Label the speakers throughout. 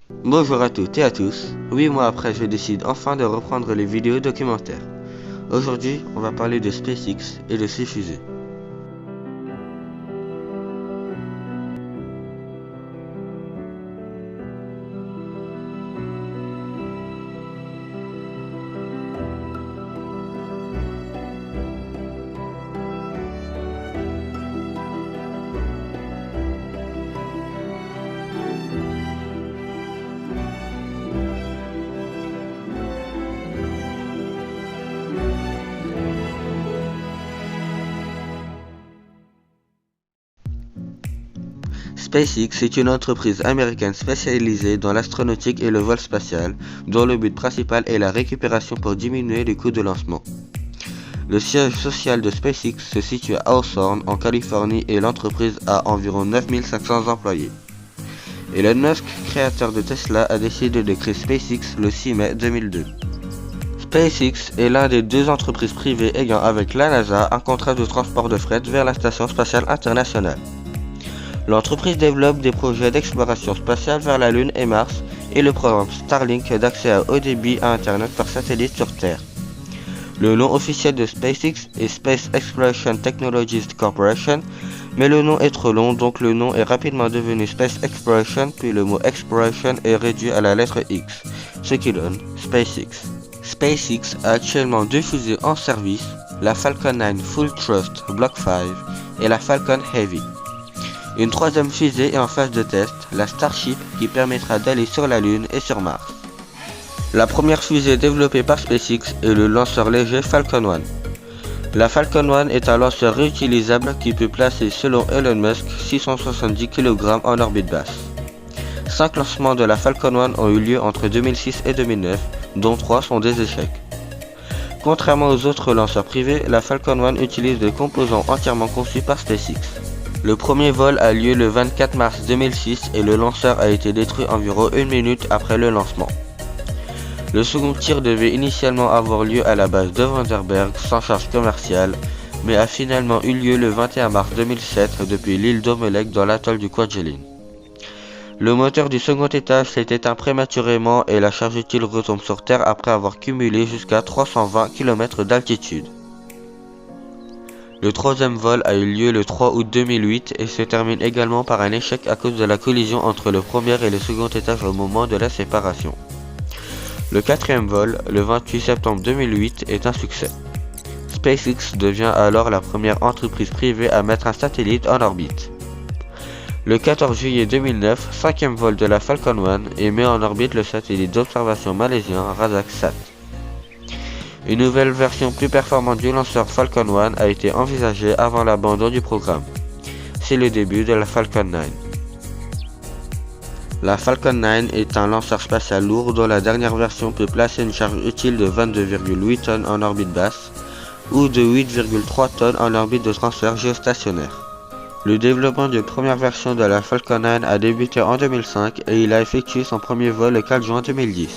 Speaker 1: Bonjour à toutes et à tous. 8 mois après, je décide enfin de reprendre les vidéos documentaires. Aujourd'hui, on va parler de SpaceX et de ses fusées. SpaceX est une entreprise américaine spécialisée dans l'astronautique et le vol spatial, dont le but principal est la récupération pour diminuer les coûts de lancement. Le siège social de SpaceX se situe à Hawthorne, en Californie, et l'entreprise a environ 9500 employés. Elon Musk, créateur de Tesla, a décidé de créer SpaceX le 6 mai 2002. SpaceX est l'un des deux entreprises privées ayant avec la NASA un contrat de transport de fret vers la Station spatiale internationale. L'entreprise développe des projets d'exploration spatiale vers la Lune et Mars et le programme Starlink d'accès à haut débit à Internet par satellite sur Terre. Le nom officiel de SpaceX est Space Exploration Technologies Corporation, mais le nom est trop long, donc le nom est rapidement devenu Space Exploration, puis le mot Exploration est réduit à la lettre X, ce qui donne SpaceX. SpaceX a actuellement deux fusées en service, la Falcon 9 Full Thrust Block 5 et la Falcon Heavy. Une troisième fusée est en phase de test, la Starship, qui permettra d'aller sur la Lune et sur Mars. La première fusée développée par SpaceX est le lanceur léger Falcon 1. La Falcon 1 est un lanceur réutilisable qui peut placer, selon Elon Musk, 670 kg en orbite basse. 5 lancements de la Falcon 1 ont eu lieu entre 2006 et 2009, dont 3 sont des échecs. Contrairement aux autres lanceurs privés, la Falcon 1 utilise des composants entièrement conçus par SpaceX. Le premier vol a lieu le 24 mars 2006 et le lanceur a été détruit environ 1 minute après le lancement. Le second tir devait initialement avoir lieu à la base de Vandenberg sans charge commerciale, mais a finalement eu lieu le 21 mars 2007 depuis l'île d'Omelek dans l'atoll du Kwajalein. Le moteur du second étage s'est éteint prématurément et la charge utile retombe sur Terre après avoir cumulé jusqu'à 320 km d'altitude. Le troisième vol a eu lieu le 3 août 2008 et se termine également par un échec à cause de la collision entre le premier et le second étage au moment de la séparation. Le quatrième vol, le 28 septembre 2008, est un succès. SpaceX devient alors la première entreprise privée à mettre un satellite en orbite. Le 14 juillet 2009, cinquième vol de la Falcon 1 et met en orbite le satellite d'observation malaisien RASAT. Une nouvelle version plus performante du lanceur Falcon 1 a été envisagée avant l'abandon du programme. C'est le début de la Falcon 9. La Falcon 9 est un lanceur spatial lourd dont la dernière version peut placer une charge utile de 22,8 tonnes en orbite basse ou de 8,3 tonnes en orbite de transfert géostationnaire. Le développement d'une première version de la Falcon 9 a débuté en 2005 et il a effectué son premier vol le 4 juin 2010.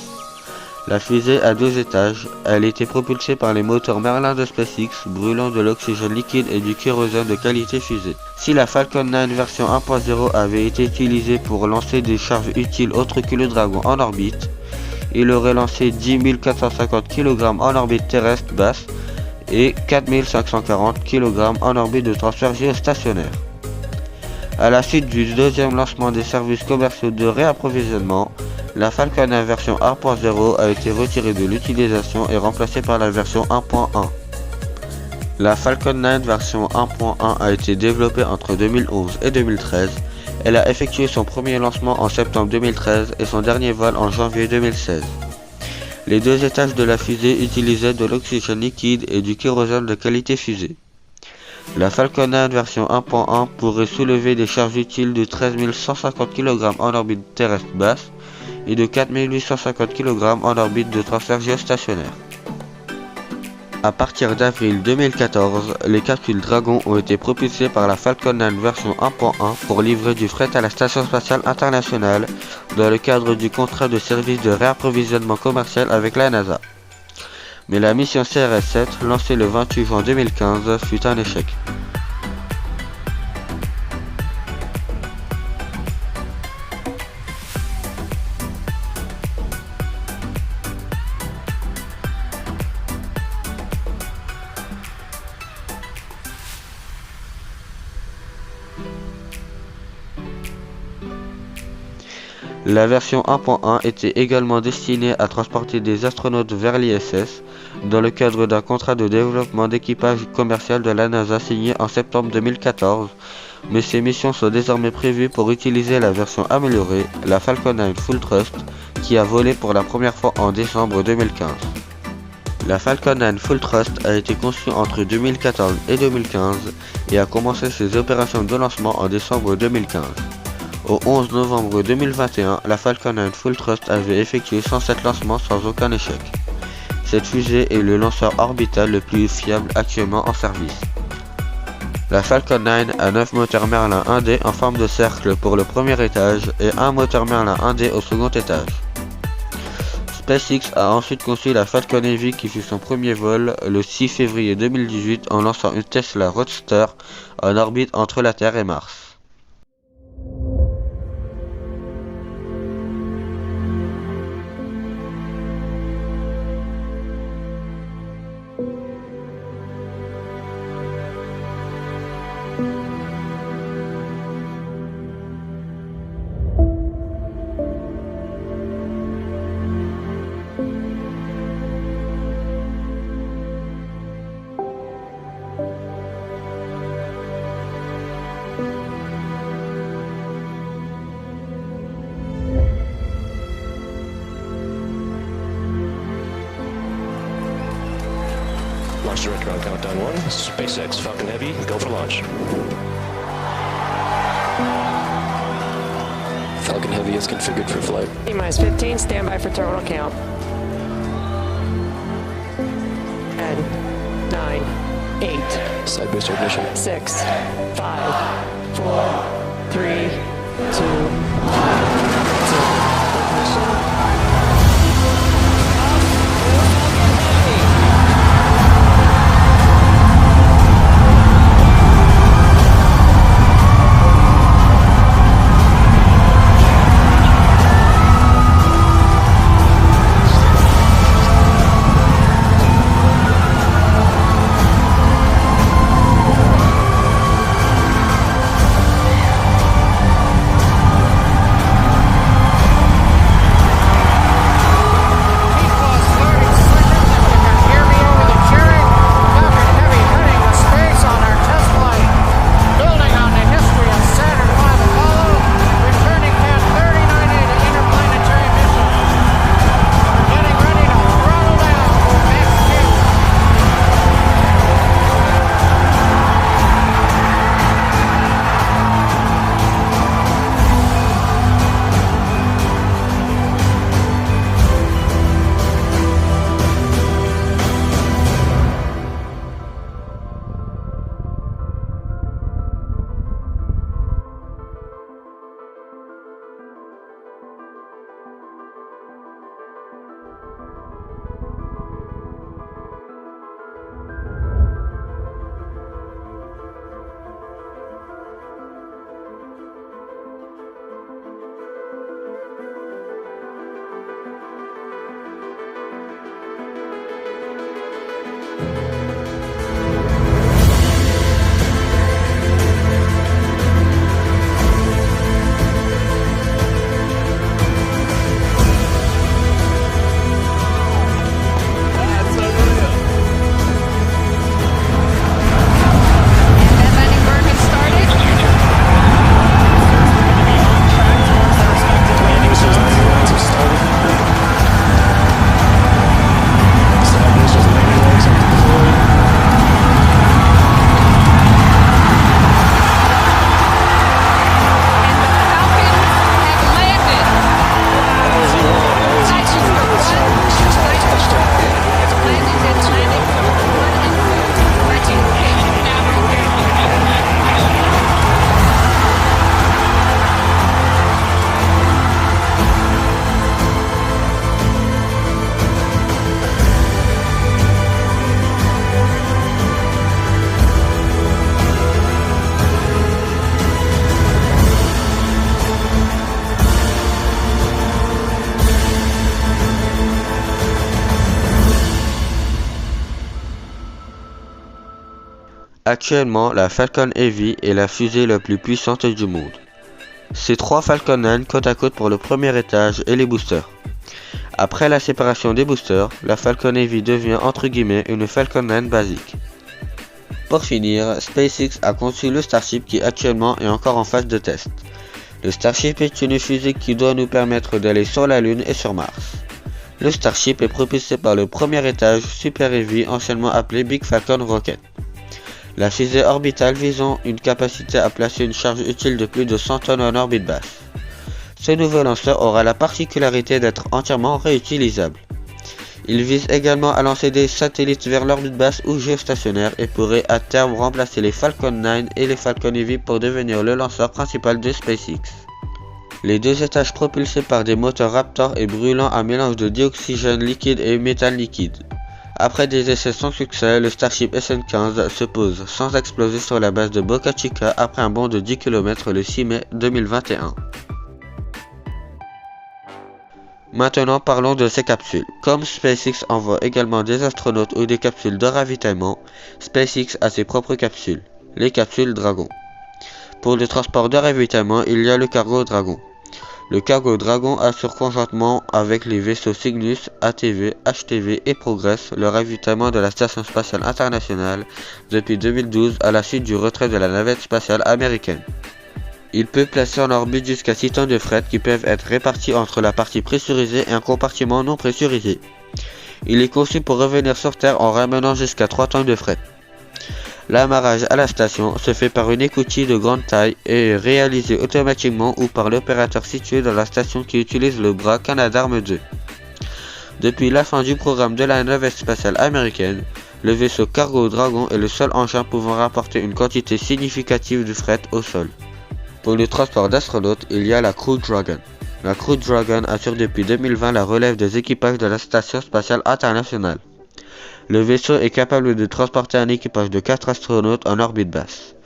Speaker 1: La fusée a 2 étages, elle était propulsée par les moteurs Merlin de SpaceX, brûlant de l'oxygène liquide et du kérosène de qualité fusée. Si la Falcon 9 version 1.0 avait été utilisée pour lancer des charges utiles autres que le Dragon en orbite, il aurait lancé 10 450 kg en orbite terrestre basse et 4 540 kg en orbite de transfert géostationnaire. À la suite du deuxième lancement des services commerciaux de réapprovisionnement, la Falcon 9 version 1.0 a été retirée de l'utilisation et remplacée par la version 1.1. La Falcon 9 version 1.1 a été développée entre 2011 et 2013. Elle a effectué son premier lancement en septembre 2013 et son dernier vol en janvier 2016. Les 2 étages de la fusée utilisaient de l'oxygène liquide et du kérosène de qualité fusée. La Falcon 9 version 1.1 pourrait soulever des charges utiles de 13 150 kg en orbite terrestre basse et de 4 850 kg en orbite de transfert géostationnaire. À partir d'avril 2014, les capsules Dragon ont été propulsées par la Falcon 9 version 1.1 pour livrer du fret à la Station spatiale internationale dans le cadre du contrat de service de réapprovisionnement commercial avec la NASA. Mais la mission CRS-7, lancée le 28 juin 2015, fut un échec. La version 1.1 était également destinée à transporter des astronautes vers l'ISS dans le cadre d'un contrat de développement d'équipage commercial de la NASA signé en septembre 2014, mais ces missions sont désormais prévues pour utiliser la version améliorée, la Falcon 9 Full Thrust, qui a volé pour la première fois en décembre 2015. La Falcon 9 Full Thrust a été conçue entre 2014 et 2015 et a commencé ses opérations de lancement en décembre 2015. Au 11 novembre 2021, la Falcon 9 Full Thrust avait effectué 107 lancements sans aucun échec. Cette fusée est le lanceur orbital le plus fiable actuellement en service. La Falcon 9 a 9 moteurs Merlin 1D en forme de cercle pour le premier étage et un moteur Merlin 1D au second étage. SpaceX a ensuite conçu la Falcon Heavy qui fit son premier vol le 6 février 2018 en lançant une Tesla Roadster en orbite entre la Terre et Mars.
Speaker 2: Launch director on countdown 1. SpaceX Falcon Heavy, go for launch. Falcon Heavy is configured for flight.
Speaker 3: T-minus 15, stand by for terminal count. 10, 9, 8.
Speaker 2: Side booster ignition.
Speaker 3: 6, 5, 4, 3, 2, 1.
Speaker 1: Actuellement, la Falcon Heavy est la fusée la plus puissante du monde. C'est 3 Falcon 9 côte à côte pour le premier étage et les boosters. Après la séparation des boosters, la Falcon Heavy devient entre guillemets une Falcon 9 basique. Pour finir, SpaceX a conçu le Starship qui actuellement est encore en phase de test. Le Starship est une fusée qui doit nous permettre d'aller sur la Lune et sur Mars. Le Starship est propulsé par le premier étage Super Heavy, anciennement appelé Big Falcon Rocket. La fusée orbitale visant une capacité à placer une charge utile de plus de 100 tonnes en orbite basse. Ce nouveau lanceur aura la particularité d'être entièrement réutilisable. Il vise également à lancer des satellites vers l'orbite basse ou géostationnaire et pourrait à terme remplacer les Falcon 9 et les Falcon Heavy pour devenir le lanceur principal de SpaceX. Les 2 étages propulsés par des moteurs Raptor et brûlant un mélange de dioxygène liquide et méthane liquide. Après des essais sans succès, le Starship SN-15 se pose sans exploser sur la base de Boca Chica après un bond de 10 km le 6 mai 2021. Maintenant parlons de ces capsules. Comme SpaceX envoie également des astronautes ou des capsules de ravitaillement, SpaceX a ses propres capsules, les capsules Dragon. Pour le transport de ravitaillement, il y a le cargo Dragon. Le cargo Dragon assure conjointement avec les vaisseaux Cygnus, ATV, HTV et Progress le ravitaillement de la Station Spatiale Internationale depuis 2012 à la suite du retrait de la navette spatiale américaine. Il peut placer en orbite jusqu'à 6 tonnes de fret qui peuvent être répartis entre la partie pressurisée et un compartiment non pressurisé. Il est conçu pour revenir sur Terre en ramenant jusqu'à 3 tonnes de fret. L'amarrage à la station se fait par une écoutille de grande taille et est réalisé automatiquement ou par l'opérateur situé dans la station qui utilise le bras Canadarm2. Depuis la fin du programme de la navette spatiale américaine, le vaisseau Cargo Dragon est le seul engin pouvant rapporter une quantité significative de fret au sol. Pour le transport d'astronautes, il y a la Crew Dragon. La Crew Dragon assure depuis 2020 la relève des équipages de la Station Spatiale Internationale. Le vaisseau est capable de transporter un équipage de 4 astronautes en orbite basse.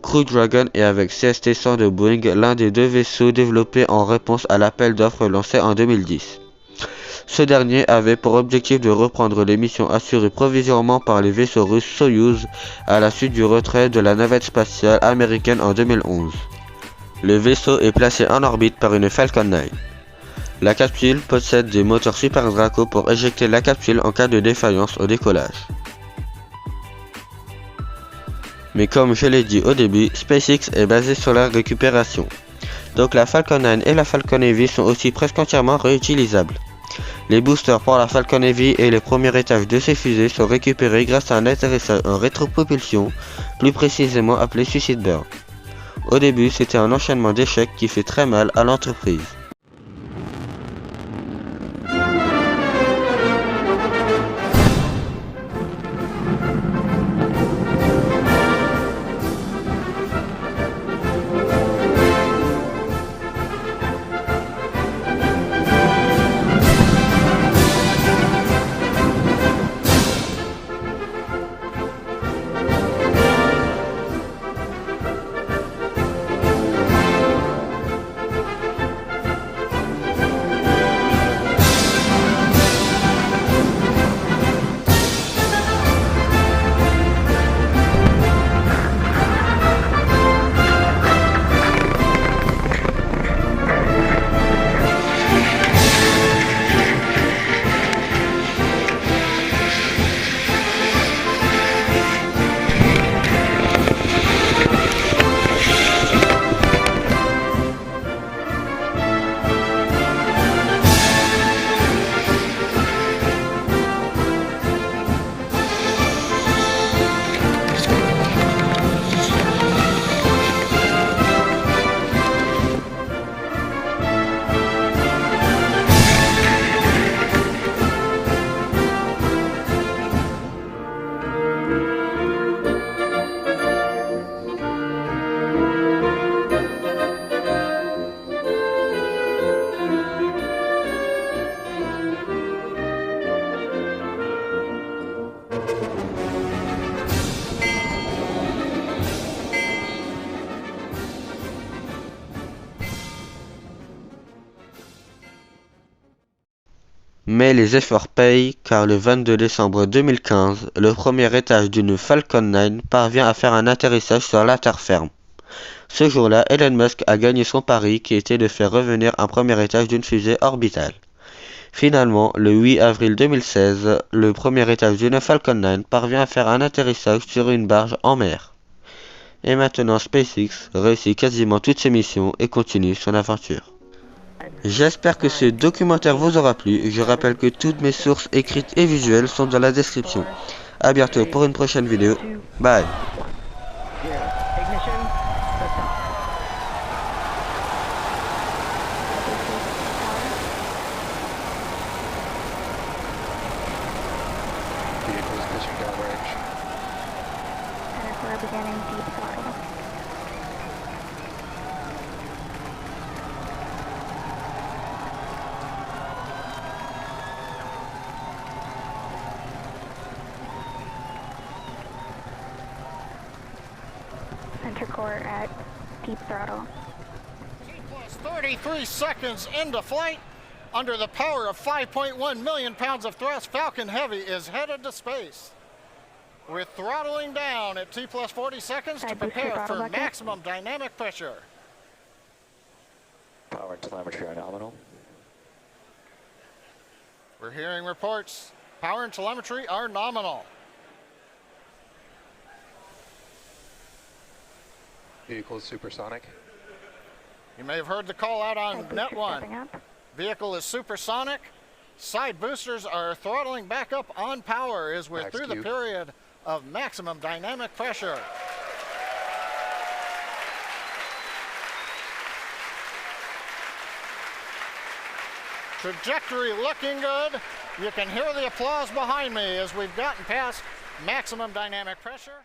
Speaker 1: Crew Dragon est avec CST-100 de Boeing l'un des 2 vaisseaux développés en réponse à l'appel d'offres lancé en 2010. Ce dernier avait pour objectif de reprendre les missions assurées provisoirement par les vaisseaux russes Soyouz à la suite du retrait de la navette spatiale américaine en 2011. Le vaisseau est placé en orbite par une Falcon 9. La capsule possède des moteurs Super Draco pour éjecter la capsule en cas de défaillance au décollage. Mais comme je l'ai dit au début, SpaceX est basé sur la récupération. Donc la Falcon 9 et la Falcon Heavy sont aussi presque entièrement réutilisables. Les boosters pour la Falcon Heavy et les premiers étages de ces fusées sont récupérés grâce à un atterrissage en rétropropulsion, plus précisément appelé Suicide Burn. Au début, c'était un enchaînement d'échecs qui fait très mal à l'entreprise. Mais les efforts payent car le 22 décembre 2015, le premier étage d'une Falcon 9 parvient à faire un atterrissage sur la terre ferme. Ce jour-là, Elon Musk a gagné son pari qui était de faire revenir un premier étage d'une fusée orbitale. Finalement, le 8 avril 2016, le premier étage d'une Falcon 9 parvient à faire un atterrissage sur une barge en mer. Et maintenant SpaceX réussit quasiment toutes ses missions et continue son aventure. J'espère que ce documentaire vous aura plu. Je rappelle que toutes mes sources écrites et visuelles sont dans la description. A bientôt pour une prochaine vidéo. Bye.
Speaker 3: Ignition.
Speaker 4: Vehicles pitching downrange.
Speaker 5: And we're beginning deep throttle. Center core at deep throttle.
Speaker 6: Plus 33 seconds into flight. Under the power of 5.1 million pounds of thrust, Falcon Heavy is headed to space. We're throttling down at T plus 40 seconds to
Speaker 5: Side booster
Speaker 6: prepare
Speaker 5: throttle
Speaker 6: for
Speaker 5: bucket.
Speaker 6: maximum dynamic pressure.
Speaker 2: Power and telemetry are nominal.
Speaker 6: We're hearing reports. Power and telemetry are nominal.
Speaker 4: Vehicles supersonic.
Speaker 6: You may have heard the call out on
Speaker 5: Side
Speaker 6: Net
Speaker 5: booster
Speaker 6: 1.
Speaker 5: stepping up.
Speaker 6: Vehicle is supersonic. Side boosters are throttling back up on power as we're
Speaker 4: Max
Speaker 6: through the
Speaker 4: Q.
Speaker 6: period of maximum dynamic pressure. Trajectory looking good. You can hear the applause behind me as we've gotten past maximum dynamic pressure.